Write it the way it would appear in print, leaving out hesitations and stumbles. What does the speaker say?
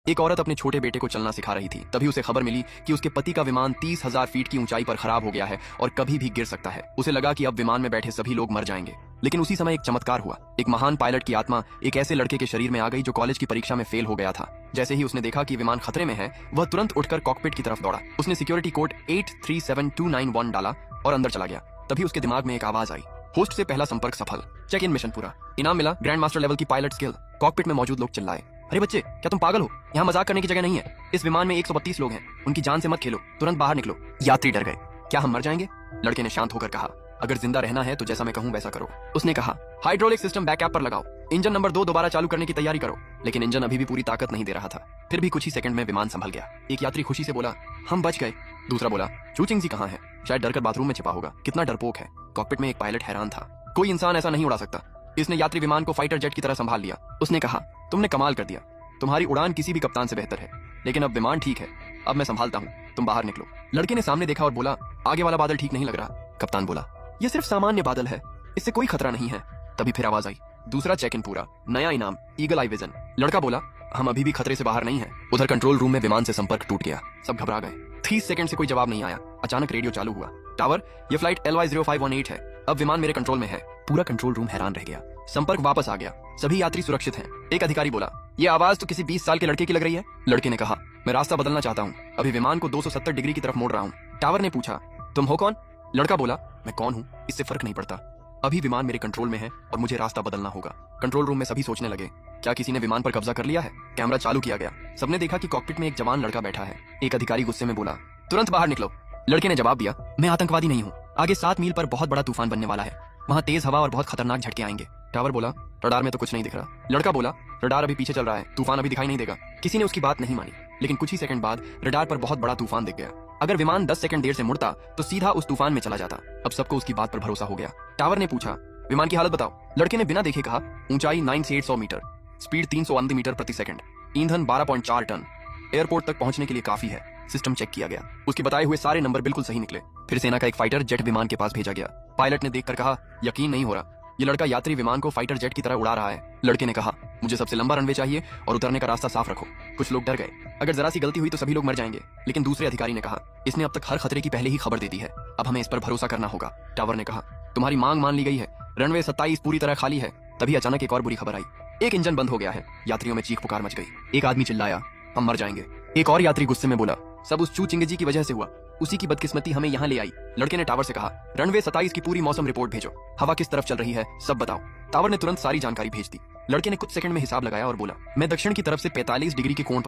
एक औरत अपने छोटे बेटे को चलना सिखा रही थी। तभी उसे खबर मिली कि उसके पति का विमान 30,000 फीट की ऊंचाई पर खराब हो गया है और कभी भी गिर सकता है। उसे लगा कि अब विमान में बैठे सभी लोग मर जाएंगे, लेकिन उसी समय एक चमत्कार हुआ। एक महान पायलट की आत्मा एक ऐसे लड़के के शरीर में आ गई जो कॉलेज की परीक्षा में फेल हो गया था। जैसे ही उसने देखा कि विमान खतरे में है, वह तुरंत उठकर कॉकपिट की तरफ दौड़ा। उसने सिक्योरिटी कोड 837291 डाला और अंदर चला गया। तभी उसके दिमाग में एक आवाज आई, होस्ट से पहला संपर्क सफल, चेक इन मिशन पूरा, इनाम मिला ग्रैंड मास्टर लेवल की पायलट स्किल। कॉकपिट में मौजूद लोग चिल्लाए, अरे बच्चे, क्या तुम पागल हो? यहाँ मजाक करने की जगह नहीं है। इस विमान में 132 लोग हैं, उनकी जान से मत खेलो, तुरंत बाहर निकलो। यात्री डर गए, क्या हम मर जाएंगे? लड़के ने शांत होकर कहा, अगर जिंदा रहना है तो जैसा मैं कहूँ वैसा करो। उसने कहा, हाइड्रोलिक सिस्टम बैकअप पर लगाओ, इंजन नंबर 2 दोबारा चालू करने की तैयारी करो। लेकिन इंजन अभी भी पूरी ताकत नहीं दे रहा था। फिर भी कुछ ही सेकंड में विमान संभल गया। एक यात्री खुशी से बोला, हम बच गए। दूसरा बोला, चूचिंग कहाँ है? शायद डरकर बाथरूम में छिपा होगा। कितना डरपोक है। कॉकपिट में एक पायलट हैरान था, कोई इंसान ऐसा नहीं उड़ा सकता। इसने यात्री विमान को फाइटर जेट की तरह संभाल लिया। उसने कहा, तुमने कमाल कर दिया, तुम्हारी उड़ान किसी भी कप्तान से बेहतर है। लेकिन अब विमान ठीक है, अब मैं संभालता हूँ, तुम बाहर निकलो। लड़के ने सामने देखा और बोला, आगे वाला बादल ठीक नहीं लग रहा। कप्तान बोला, यह सिर्फ सामान्य बादल है, इससे कोई खतरा नहीं है। तभी फिर आवाज आई, दूसरा चेक इन पूरा, नया इनाम, ईगल आई विजन। लड़का बोला, हम अभी भी खतरे से बाहर नहीं हैं। उधर कंट्रोल रूम में विमान से संपर्क टूट गया। सब घबरा गए। 30 सेकंड से कोई जवाब नहीं आया। अचानक रेडियो चालू हुआ, टावर, ये फ्लाइट LY0518 है, अब विमान मेरे कंट्रोल में है। पूरा कंट्रोल रूम हैरान रह गया। संपर्क वापस आ गया, सभी यात्री सुरक्षित हैं। एक अधिकारी बोला, ये आवाज तो किसी 20 साल के लड़के की लग रही है। लड़के ने कहा, मैं रास्ता बदलना चाहता हूँ, अभी विमान को 270 डिग्री की तरफ मोड़ रहा हूँ। टावर ने पूछा, तुम हो कौन? लड़का बोला, मैं कौन हूँ इससे फर्क नहीं पड़ता, अभी विमान मेरे कंट्रोल में है और मुझे रास्ता बदलना होगा। कंट्रोल रूम में सभी सोचने लगे, क्या किसी ने विमान पर कब्जा कर लिया है? कैमरा चालू किया गया। सबने देखा कि कॉकपिट में एक जवान लड़का बैठा है। एक अधिकारी गुस्से में बोला, तुरंत बाहर निकलो। लड़के ने जवाब दिया, मैं आतंकवादी नहीं हूँ, आगे 7 मील पर बहुत बड़ा तूफान बनने वाला है, वहाँ तेज हवा और बहुत खतरनाक झटके आएंगे। टावर बोला, रडार में तो कुछ नहीं दिख रहा। लड़का बोला, रडार अभी पीछे चल रहा है, तूफान अभी दिखाई नहीं देगा। किसी ने उसकी बात नहीं मानी, लेकिन कुछ ही सेकंड बाद रडार पर बहुत बड़ा तूफान दिख गया। अगर विमान 10 सेकंड देर से मुड़ता तो सीधा उस तूफान में चला जाता। अब सबको उसकी बात पर भरोसा हो गया। टावर ने पूछा, विमान की हालत बताओ। लड़के ने बिना देखे कहा, ऊंचाई 9 से 800 मीटर, स्पीड 300 मीटर प्रति सेकंड, ईंधन 12.4 टन, एयरपोर्ट तक पहुंचने के लिए काफी है। सिस्टम चेक किया गया, उसके बताए हुए सारे नंबर बिल्कुल सही निकले। फिर सेना का एक फाइटर जेट विमान के पास भेजा गया। पायलट ने देखकर कहा, यकीन नहीं हो रहा, ये लड़का यात्री विमान को फाइटर जेट की तरह उड़ा रहा है। लड़के ने कहा, मुझे सबसे लंबा रनवे चाहिए और उतरने का रास्ता साफ रखो। कुछ लोग डर गए, अगर जरा सी गलती हुई तो सभी लोग मर जाएंगे। लेकिन दूसरे अधिकारी ने कहा, इसने अब तक हर खतरे की पहले ही खबर दे दी है, अब हमें इस पर भरोसा करना होगा। टावर ने कहा, तुम्हारी मांग मान ली गई है, रनवे 27 पूरी तरह खाली है। तभी अचानक एक और बुरी खबर आई, एक इंजन बंद हो गया है। यात्रियों में चीख पुकार मच गई। एक आदमी चिल्लाया, हम मर जाएंगे। एक और यात्री गुस्से में बोला, सब उस चूचिंगजी की वजह से हुआ, उसी की बदकिस्मती हमें यहाँ ले आई। लड़के ने टावर से कहा, रनवे 27 की पूरी मौसम रिपोर्ट भेजो, हवा किस तरफ चल रही है सब बताओ। टावर ने तुरंत सारी जानकारी भेज दी। लड़के ने कुछ सेकंड में हिसाब लगाया और बोला, मैं दक्षिण की तरफ से 45 डिग्री के कोण